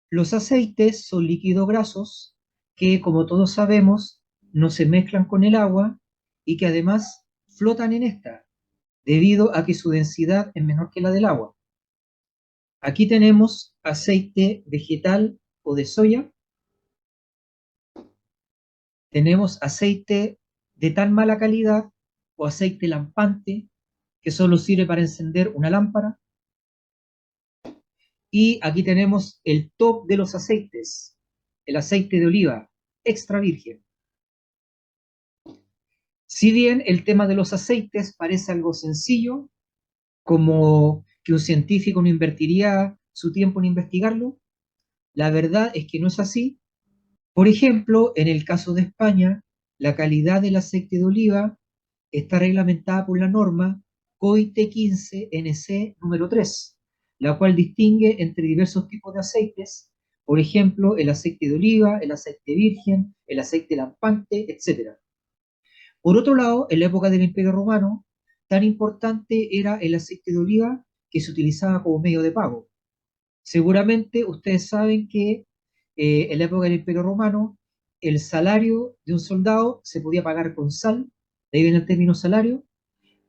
Los aceites son líquidos grasos que, como todos sabemos, no se mezclan con el agua y que además flotan en esta, debido a que su densidad es menor que la del agua. Aquí tenemos aceite vegetal o de soya, tenemos aceite de tan mala calidad o aceite lampante que solo sirve para encender una lámpara. Y aquí tenemos el top de los aceites, el aceite de oliva extra virgen. Si bien el tema de los aceites parece algo sencillo, como que un científico no invertiría su tiempo en investigarlo, la verdad es que no es así. Por ejemplo, en el caso de España, la calidad del aceite de oliva está reglamentada por la norma COITE 15 NC número 3, la cual distingue entre diversos tipos de aceites, por ejemplo, el aceite de oliva, el aceite virgen, el aceite lampante, etc. Por otro lado, en la época del Imperio Romano, tan importante era el aceite de oliva que se utilizaba como medio de pago. Seguramente ustedes saben que en la época del Imperio Romano el salario de un soldado se podía pagar con sal, de ahí viene el término salario,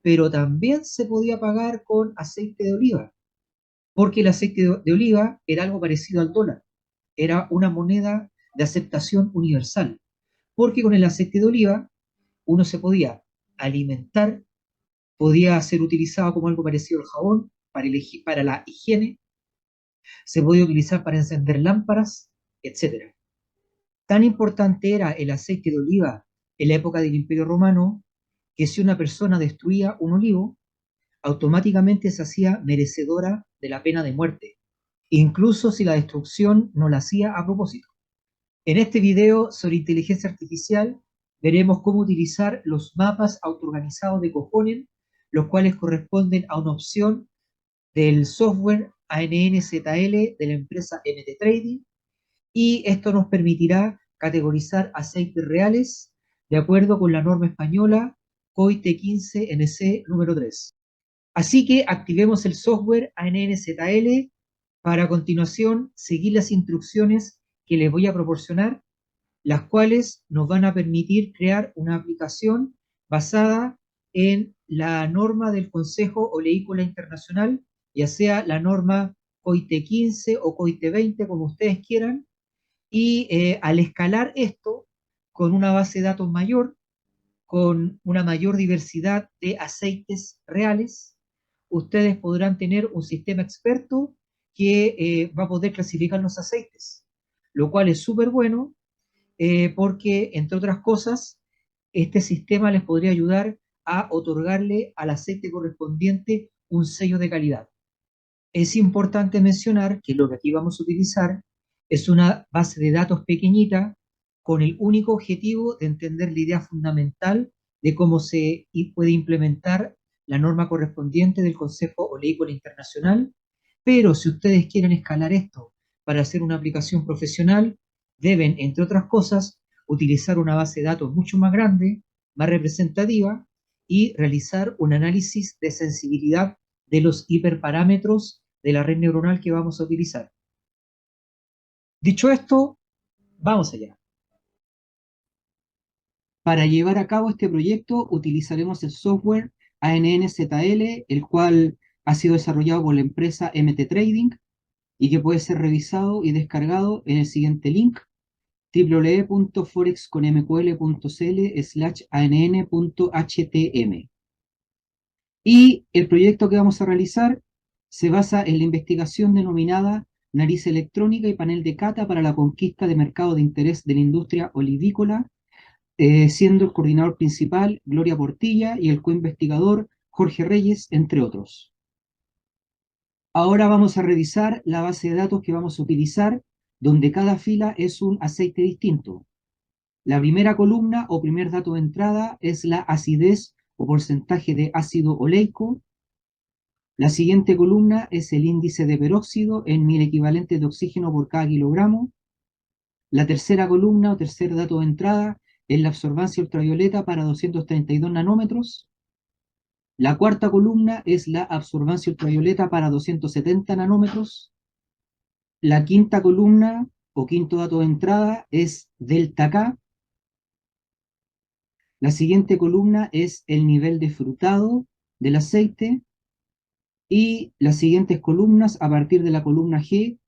pero también se podía pagar con aceite de oliva, porque el aceite de oliva era algo parecido al dólar, era una moneda de aceptación universal, porque con el aceite de oliva uno se podía alimentar, podía ser utilizado como algo parecido al jabón para la higiene, se podía utilizar para encender lámparas, etcétera. Tan importante era el aceite de oliva en la época del Imperio Romano que si una persona destruía un olivo, automáticamente se hacía merecedora de la pena de muerte, incluso si la destrucción no la hacía a propósito. En este video sobre inteligencia artificial veremos cómo utilizar los mapas autoorganizados de Cojonen, los cuales corresponden a una opción del software ANNZL de la empresa MT Trading, y esto nos permitirá categorizar aceites reales de acuerdo con la norma española COITE 15 NC número 3. Así que activemos el software ANNZL para a continuación seguir las instrucciones que les voy a proporcionar, las cuales nos van a permitir crear una aplicación basada en la norma del Consejo Oleícola Internacional, ya sea la norma COITE 15 o COITE 20, como ustedes quieran, y al escalar esto con una base de datos mayor, con una mayor diversidad de aceites reales, ustedes podrán tener un sistema experto que va a poder clasificar los aceites, lo cual es súper bueno porque, entre otras cosas, este sistema les podría ayudar a otorgarle al aceite correspondiente un sello de calidad. Es importante mencionar que lo que aquí vamos a utilizar es una base de datos pequeñita con el único objetivo de entender la idea fundamental de cómo se puede implementar la norma correspondiente del Consejo Oleícola Internacional, pero si ustedes quieren escalar esto para hacer una aplicación profesional, deben, entre otras cosas, utilizar una base de datos mucho más grande, más representativa y realizar un análisis de sensibilidad de los hiperparámetros de la red neuronal que vamos a utilizar. Dicho esto, vamos allá. Para llevar a cabo este proyecto utilizaremos el software ANNZL, el cual ha sido desarrollado por la empresa MT Trading y que puede ser revisado y descargado en el siguiente link: www.forexconmql.cl/ann.htm. Y el proyecto que vamos a realizar se basa en la investigación denominada Nariz electrónica y panel de cata para la conquista de mercado de interés de la industria olivícola, siendo el coordinador principal Gloria Portilla y el coinvestigador Jorge Reyes, entre otros. Ahora vamos a revisar la base de datos que vamos a utilizar, donde cada fila es un aceite distinto. La primera columna o primer dato de entrada es la acidez o porcentaje de ácido oleico. La siguiente columna es el índice de peróxido en 1000 equivalentes de oxígeno por cada kilogramo. La tercera columna o tercer dato de entrada es la absorbancia ultravioleta para 232 nanómetros. La cuarta columna es la absorbancia ultravioleta para 270 nanómetros. La quinta columna o quinto dato de entrada es delta K. La siguiente columna es el nivel de frutado del aceite. Y las siguientes columnas, a partir de la columna G,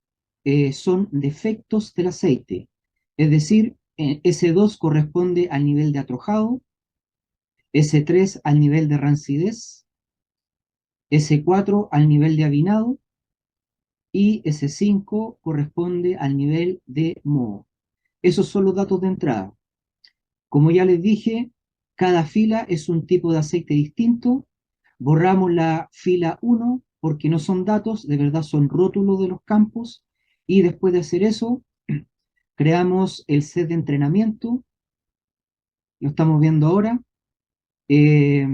son defectos del aceite. Es decir, S2 corresponde al nivel de atrojado, S3 al nivel de rancidez, S4 al nivel de avinado y S5 corresponde al nivel de moho. Esos son los datos de entrada. Como ya les dije, cada fila es un tipo de aceite distinto. Borramos la fila 1 porque no son datos, de verdad son rótulos de los campos. Y después de hacer eso, creamos el set de entrenamiento. Lo estamos viendo ahora. Eh,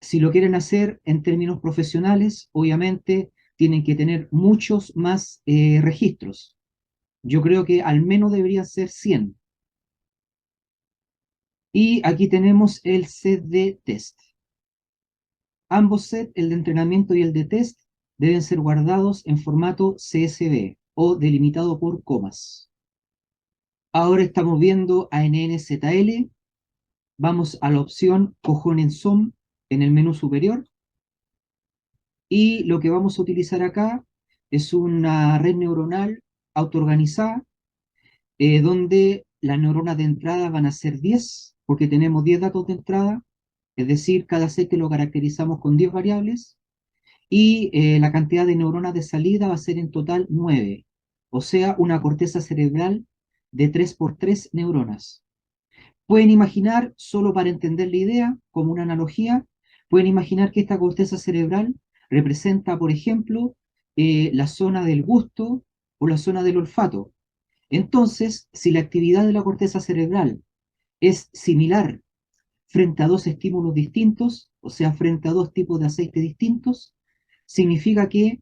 si lo quieren hacer en términos profesionales, obviamente tienen que tener muchos más registros. Yo creo que al menos deberían ser 100. Y aquí tenemos el set de test. Ambos sets, el de entrenamiento y el de test, deben ser guardados en formato CSV o delimitado por comas. Ahora estamos viendo a ANNZL. Vamos a la opción Cojones en el menú superior. Y lo que vamos a utilizar acá es una red neuronal autoorganizada, donde las neuronas de entrada van a ser 10, porque tenemos 10 datos de entrada, es decir, cada set que lo caracterizamos con 10 variables, y la cantidad de neuronas de salida va a ser en total 9, o sea, una corteza cerebral de 3 por 3 neuronas. Pueden imaginar, solo para entender la idea, como una analogía, pueden imaginar que esta corteza cerebral representa, por ejemplo, la zona del gusto o la zona del olfato. Entonces, si la actividad de la corteza cerebral es similar frente a dos estímulos distintos, o sea, frente a dos tipos de aceite distintos, significa que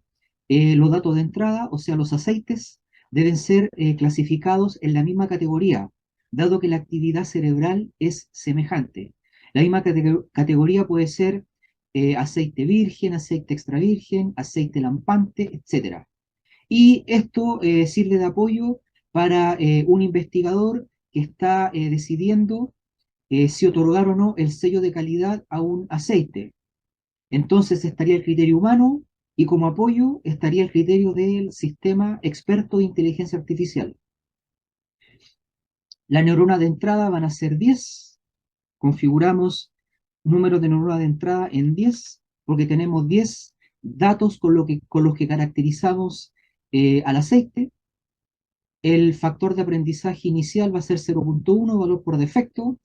los datos de entrada, o sea, los aceites, deben ser clasificados en la misma categoría, dado que la actividad cerebral es semejante. La misma categoría puede ser aceite virgen, aceite extra virgen, aceite lampante, etc. Y esto sirve de apoyo para un investigador que está decidiendo si otorgar o no el sello de calidad a un aceite. Entonces estaría el criterio humano y como apoyo estaría el criterio del sistema experto de inteligencia artificial. La neurona de entrada van a ser 10. Configuramos número de neurona de entrada en 10 porque tenemos 10 datos con los que caracterizamos al aceite. El factor de aprendizaje inicial va a ser 0.1, valor por defecto.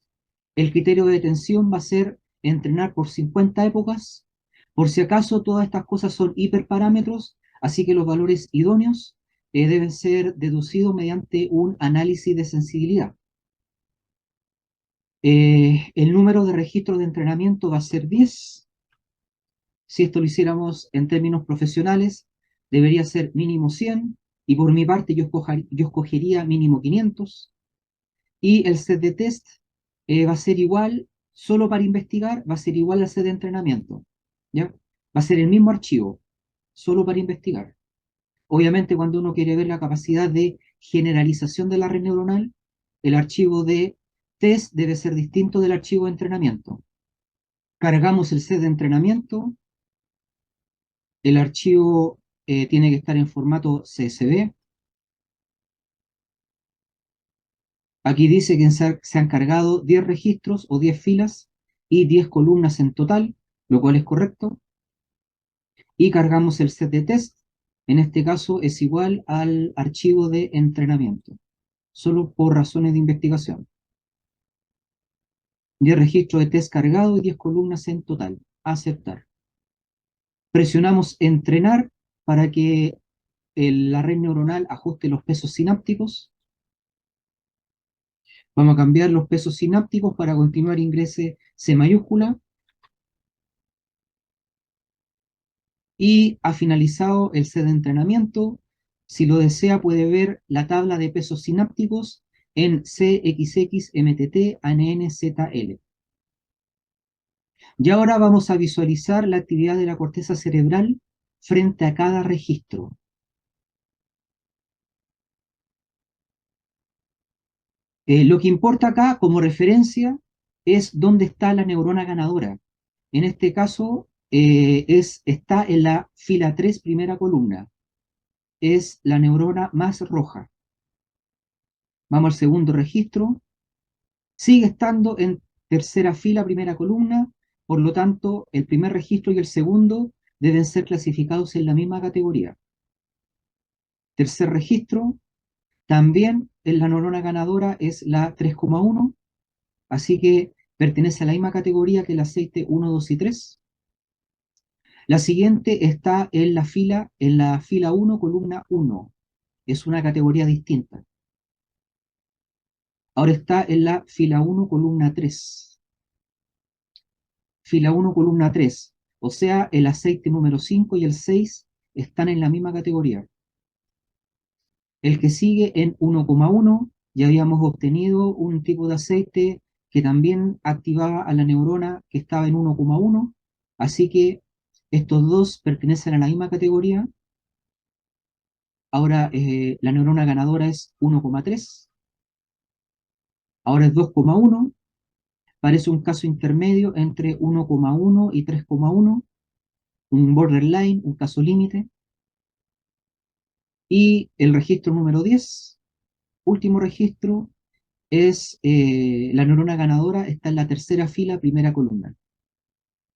El criterio de detención va a ser entrenar por 50 épocas. Por si acaso, todas estas cosas son hiperparámetros, así que los valores idóneos deben ser deducidos mediante un análisis de sensibilidad. El número de registros de entrenamiento va a ser 10. Si esto lo hiciéramos en términos profesionales, debería ser mínimo 100, y por mi parte yo escogería mínimo 500. Y el set de test va a ser igual, solo para investigar, va a ser igual al set de entrenamiento. ¿Ya? Va a ser el mismo archivo, solo para investigar. Obviamente, cuando uno quiere ver la capacidad de generalización de la red neuronal, el archivo de test debe ser distinto del archivo de entrenamiento. Cargamos el set de entrenamiento, el archivo tiene que estar en formato CSV. Aquí dice que se han cargado 10 registros o 10 filas y 10 columnas en total, lo cual es correcto. Y cargamos el set de test. En este caso es igual al archivo de entrenamiento, solo por razones de investigación. 10 registros de test cargado y 10 columnas en total. Aceptar. Presionamos entrenar para que la red neuronal ajuste los pesos sinápticos. Vamos a cambiar los pesos sinápticos. Para continuar ingrese C mayúscula. Y ha finalizado el set de entrenamiento. Si lo desea puede ver la tabla de pesos sinápticos en CXXMTT-ANNZL. Y ahora vamos a visualizar la actividad de la corteza cerebral frente a cada registro. Lo que importa acá como referencia es dónde está la neurona ganadora. En este caso está en la fila 3, primera columna. Es la neurona más roja. Vamos al segundo registro. Sigue estando en tercera fila, primera columna. Por lo tanto, el primer registro y el segundo deben ser clasificados en la misma categoría. Tercer registro, también en la neurona ganadora es la 3,1, así que pertenece a la misma categoría que el aceite 1, 2 y 3. La siguiente está en la fila 1, columna 1. Es una categoría distinta. Ahora está en la fila 1, columna 3. Fila 1, columna 3. O sea, el aceite número 5 y el 6 están en la misma categoría. El que sigue en 1,1, ya habíamos obtenido un tipo de aceite que también activaba a la neurona que estaba en 1,1, así que estos dos pertenecen a la misma categoría. Ahora la neurona ganadora es 1,3, ahora es 2,1, parece un caso intermedio entre 1,1 y 3,1, un borderline, un caso límite. Y el registro número 10, último registro, es la neurona ganadora, está en la tercera fila, primera columna.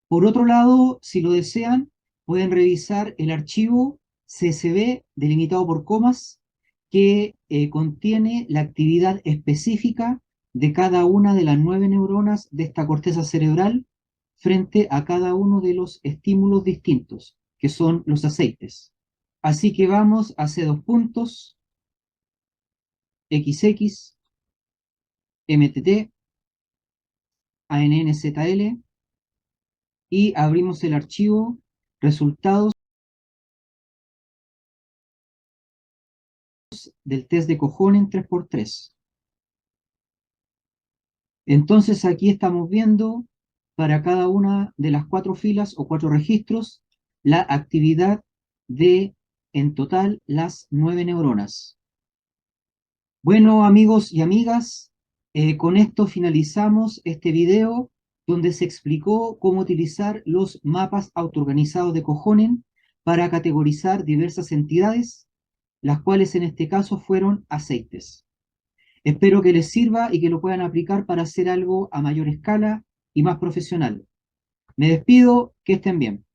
Por otro lado, si lo desean, pueden revisar el archivo CSV delimitado por comas que contiene la actividad específica de cada una de las 9 neuronas de esta corteza cerebral frente a cada uno de los estímulos distintos, que son los aceites. Así que vamos a C2 puntos, XX, MTT, ANNZL, y abrimos el archivo resultados del test de Cojonen 3x3. Entonces aquí estamos viendo para cada una de las 4 filas o 4 registros la actividad de, en total, las 9 neuronas. Bueno, amigos y amigas, con esto finalizamos este video donde se explicó cómo utilizar los mapas autoorganizados de Cojonen para categorizar diversas entidades, las cuales en este caso fueron aceites. Espero que les sirva y que lo puedan aplicar para hacer algo a mayor escala y más profesional. Me despido, que estén bien.